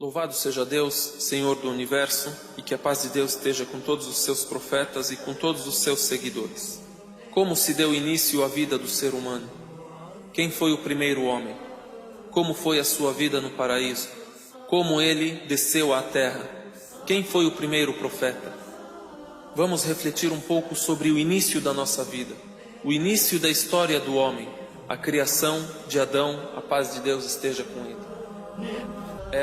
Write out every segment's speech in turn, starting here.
Louvado seja Deus, Senhor do Universo, e que a paz de Deus esteja com todos os seus profetas e com todos os seus seguidores. Como se deu início à vida do ser humano? Quem foi o primeiro homem? Como foi a sua vida no paraíso? Como ele desceu à terra? Quem foi o primeiro profeta? Vamos refletir um pouco sobre o início da nossa vida, o início da história do homem, a criação de Adão, a paz de Deus esteja com ele.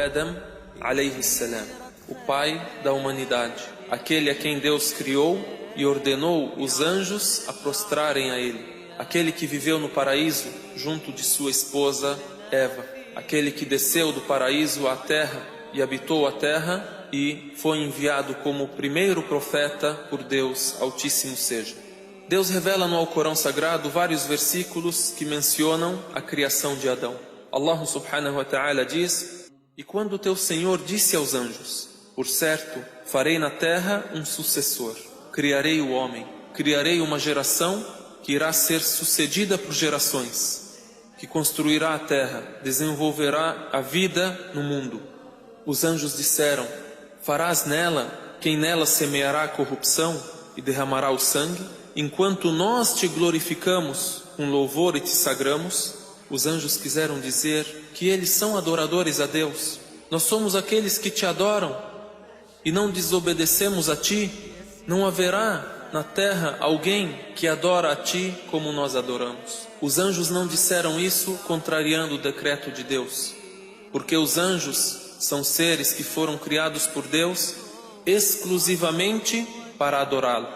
Adam, alayhi salam, o pai da humanidade, aquele a quem Deus criou e ordenou os anjos a prostrarem a ele, aquele que viveu no paraíso junto de sua esposa Eva, aquele que desceu do paraíso à terra e habitou a terra e foi enviado como o primeiro profeta por Deus Altíssimo seja. Deus revela no Alcorão Sagrado vários versículos que mencionam a criação de Adão. Allah subhanahu wa ta'ala diz: "E quando teu Senhor disse aos anjos, por certo, farei na terra um sucessor, criarei o homem, criarei uma geração que irá ser sucedida por gerações, que construirá a terra, desenvolverá a vida no mundo." Os anjos disseram: "Farás nela quem nela semeará a corrupção e derramará o sangue? Enquanto nós te glorificamos com louvor e te sagramos." Os anjos quiseram dizer que eles são adoradores a Deus. Nós somos aqueles que te adoram e não desobedecemos a ti. Não haverá na terra alguém que adora a ti como nós adoramos. Os anjos não disseram isso contrariando o decreto de Deus, porque os anjos são seres que foram criados por Deus exclusivamente para adorá-lo,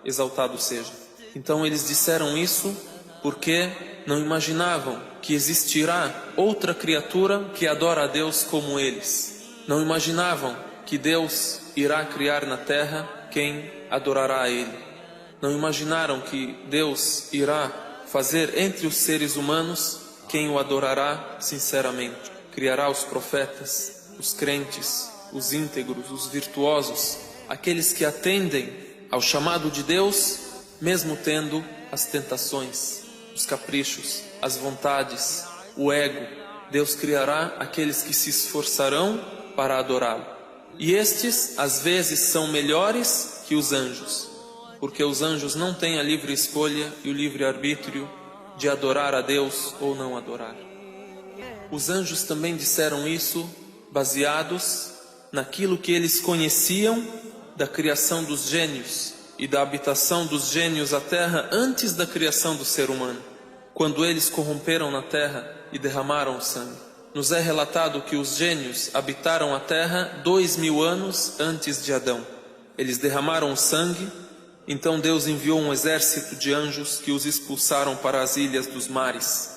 exaltado seja. Então eles disseram isso porque não imaginavam que existirá outra criatura que adora a Deus como eles. Não imaginavam que Deus irá criar na terra quem adorará a Ele. Não imaginaram que Deus irá fazer entre os seres humanos quem o adorará sinceramente. Criará os profetas, os crentes, os íntegros, os virtuosos, aqueles que atendem ao chamado de Deus, mesmo tendo as tentações, os caprichos, as vontades, o ego. Deus criará aqueles que se esforçarão para adorá-lo. E estes, às vezes, são melhores que os anjos, porque os anjos não têm a livre escolha e o livre arbítrio de adorar a Deus ou não adorar. Os anjos também disseram isso baseados naquilo que eles conheciam da criação dos gênios e da habitação dos gênios à terra antes da criação do ser humano, quando eles corromperam na terra e derramaram o sangue. Nos é relatado que os gênios habitaram a terra 2000 anos antes de Adão. Eles derramaram o sangue, então Deus enviou um exército de anjos que os expulsaram para as ilhas dos mares.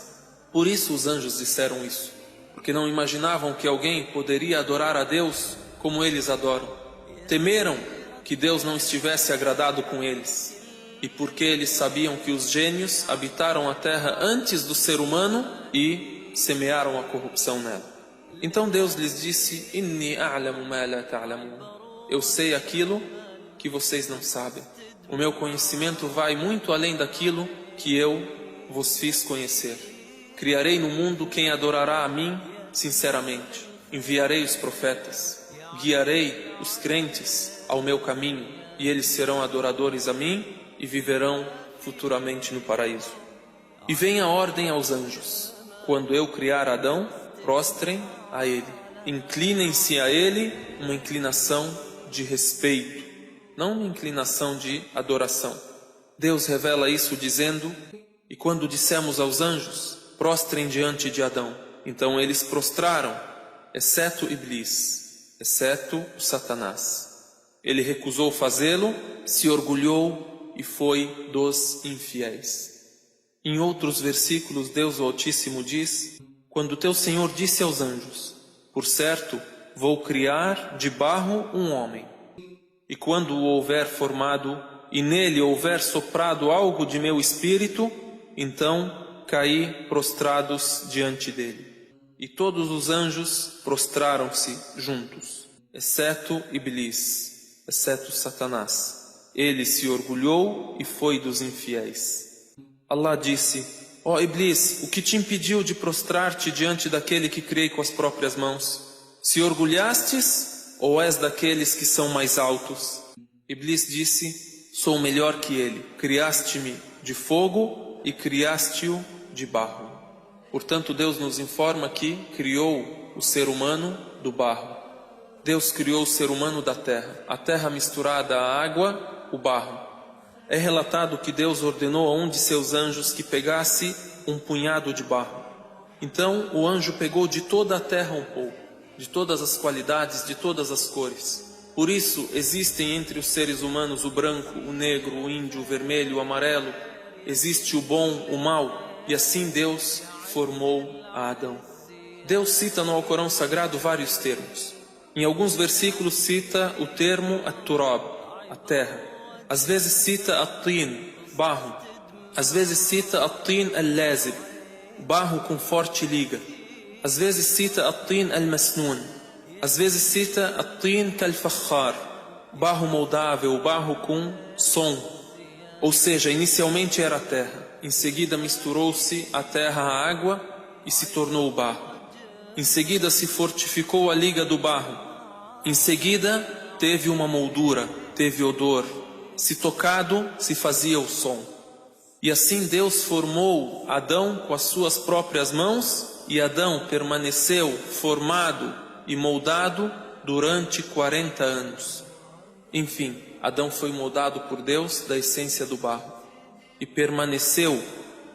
Por isso os anjos disseram isso, porque não imaginavam que alguém poderia adorar a Deus como eles adoram. Temeram que Deus não estivesse agradado com eles, e porque eles sabiam que os gênios habitaram a terra antes do ser humano e semearam a corrupção nela. Então Deus lhes disse: "Inni a'lamu ma la ta'lamun." Eu sei aquilo que vocês não sabem. O meu conhecimento vai muito além daquilo que eu vos fiz conhecer. Criarei no mundo quem adorará a mim sinceramente. Enviarei os profetas. Guiarei os crentes ao meu caminho, e eles serão adoradores a mim e viverão futuramente no paraíso. E vem a ordem aos anjos: quando eu criar Adão, prostrem a ele, inclinem-se a ele, uma inclinação de respeito, não uma inclinação de adoração. Deus revela isso dizendo: "E quando dissemos aos anjos, prostrem diante de Adão, então eles prostraram, exceto Iblis, exceto o Satanás. Ele recusou fazê-lo, se orgulhou e foi dos infiéis." Em outros versículos, Deus o Altíssimo diz: "Quando teu Senhor disse aos anjos, por certo, vou criar de barro um homem, e quando o houver formado e nele houver soprado algo de meu espírito, então caí prostrados diante dele. E todos os anjos prostraram-se juntos, exceto Iblis, exceto Satanás. Ele se orgulhou e foi dos infiéis." Allah disse: "Ó Iblis, o que te impediu de prostrar-te diante daquele que criei com as próprias mãos?" Se orgulhastes ou és daqueles que são mais altos? Iblis disse: sou melhor que ele. Criaste-me de fogo e criaste-o de barro. Portanto, Deus nos informa que criou o ser humano do barro. Deus criou o ser humano da terra, a terra misturada à água, o barro. É relatado que Deus ordenou a um de seus anjos que pegasse um punhado de barro. Então o anjo pegou de toda a terra um pouco, de todas as qualidades, de todas as cores. Por isso existem entre os seres humanos o branco, o negro, o índio, o vermelho, o amarelo. Existe o bom, o mal, e assim Deus formou a Adão. Deus cita no Alcorão Sagrado vários termos. Em alguns versículos cita o termo at-turab, a terra. Às vezes cita at-tin, barro. Às vezes cita at-tin al-lazib, barro com forte liga. Às vezes cita at-tin al-masnun. Às vezes cita at-tin kal-fakhar, barro moldável, barro com som. Ou seja, inicialmente era a terra. Em seguida misturou-se a terra à água e se tornou o barro. Em seguida se fortificou a liga do barro. Em seguida teve uma moldura, teve odor. Se tocado, se fazia o som. E assim Deus formou Adão com as suas próprias mãos, e Adão permaneceu formado e moldado durante 40 anos. Enfim, Adão foi moldado por Deus da essência do barro e permaneceu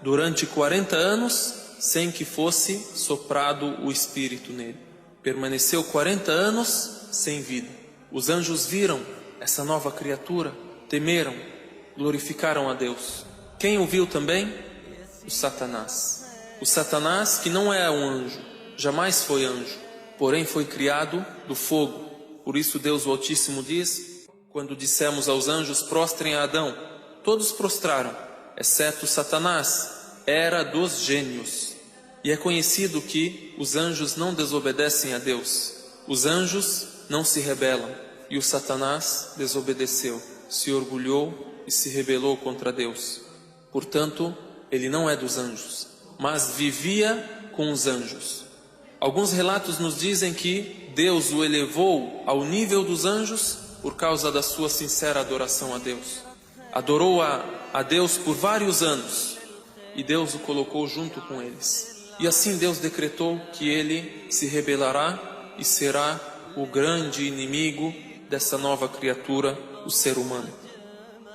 durante 40 anos sem que fosse soprado o Espírito nele. Permaneceu 40 anos sem vida. Os anjos viram essa nova criatura, temeram, glorificaram a Deus. Quem o viu também? O Satanás. O Satanás, que não é um anjo, jamais foi anjo, porém foi criado do fogo. Por isso Deus o Altíssimo diz: quando dissemos aos anjos prostrem a Adão, todos prostraram, exceto Satanás, era dos gênios. E é conhecido que os anjos não desobedecem a Deus. Os anjos não se rebelam. E o Satanás desobedeceu, se orgulhou e se rebelou contra Deus. Portanto, ele não é dos anjos, mas vivia com os anjos. Alguns relatos nos dizem que Deus o elevou ao nível dos anjos por causa da sua sincera adoração a Deus. Adorou a Deus por vários anos e Deus o colocou junto com eles. E assim Deus decretou que ele se rebelará e será o grande inimigo dessa nova criatura, o ser humano.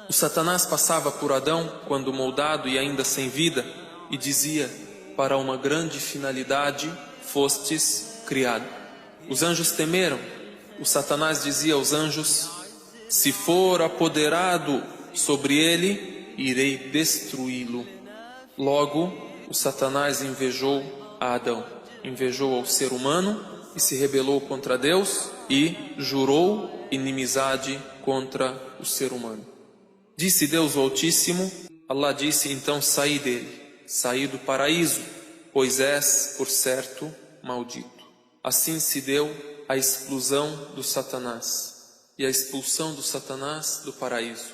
O Satanás passava por Adão, quando moldado e ainda sem vida, e dizia: para uma grande finalidade fostes criado. Os anjos temeram. O Satanás dizia aos anjos: se for apoderado sobre ele, irei destruí-lo. Logo, o Satanás invejou a Adão, invejou ao ser humano e se rebelou contra Deus e jurou inimizade contra o ser humano. Disse Deus o Altíssimo, Allah disse: então saí dele, saí do paraíso, pois és, por certo, maldito. Assim se deu a explosão do Satanás e a expulsão do Satanás do paraíso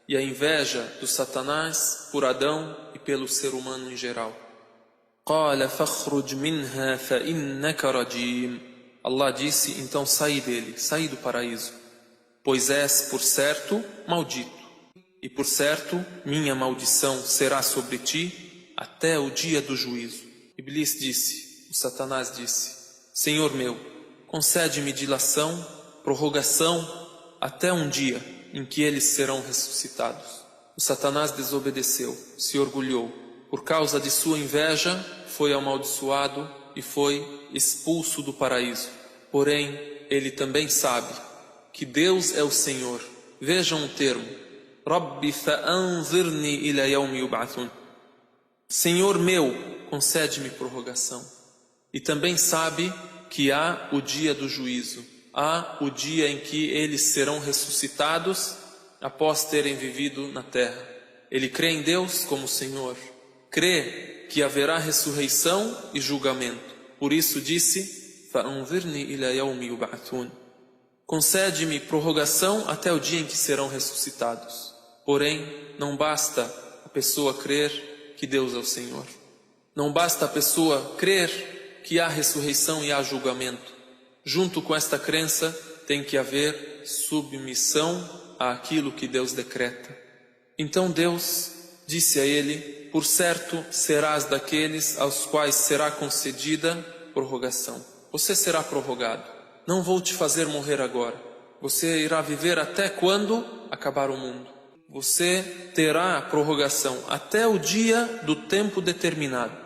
e a inveja do Satanás por Adão e pelo ser humano em geral. قال فاخرج منها فإنك رجيم. Allah disse: então saí dele, saí do paraíso, pois és, por certo, maldito. E por certo, minha maldição será sobre ti até o dia do juízo. Iblis disse, o Satanás disse: Senhor meu, concede-me dilação, prorrogação, até um dia em que eles serão ressuscitados. O Satanás desobedeceu, se orgulhou. Por causa de sua inveja, foi amaldiçoado e foi expulso do paraíso. Porém, ele também sabe que Deus é o Senhor. Vejam o termo: Rabbi fa'anzirni ila yawmi yub'athun. Senhor meu, concede-me prorrogação. E também sabe que há o dia do juízo. Há o dia em que eles serão ressuscitados após terem vivido na terra. Ele crê em Deus como Senhor. Crê que haverá ressurreição e julgamento. Por isso disse: فَأَنْظِرْنِي إِلَى يَوْمِ يُبْعَثُونَ. Concede-me prorrogação até o dia em que serão ressuscitados. Porém, não basta a pessoa crer que Deus é o Senhor. Não basta a pessoa crer que há ressurreição e há julgamento. Junto com esta crença tem que haver submissão àquilo que Deus decreta. Então Deus disse a ele: por certo serás daqueles aos quais será concedida prorrogação. Você será prorrogado. Não vou te fazer morrer agora. Você irá viver até quando acabar o mundo. Você terá prorrogação até o dia do tempo determinado.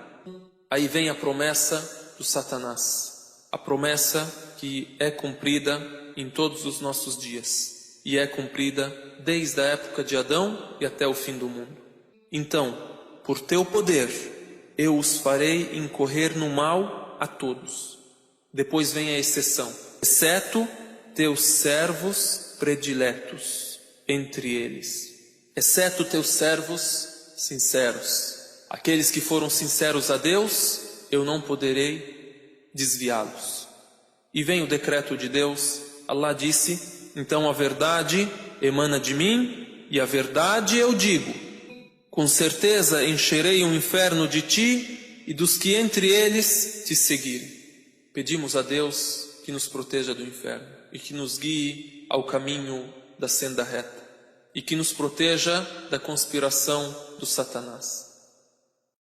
Aí vem a promessa do Satanás. A promessa que é cumprida em todos os nossos dias. E é cumprida desde a época de Adão e até o fim do mundo. Então, por teu poder, eu os farei incorrer no mal a todos. Depois vem a exceção. Exceto teus servos prediletos entre eles. Exceto teus servos sinceros. Aqueles que foram sinceros a Deus, eu não poderei desviá-los. E vem o decreto de Deus. Allah disse: então a verdade emana de mim, e a verdade eu digo: com certeza encherei o inferno de ti e dos que entre eles te seguirem. Pedimos a Deus que nos proteja do inferno e que nos guie ao caminho da senda reta e que nos proteja da conspiração do Satanás.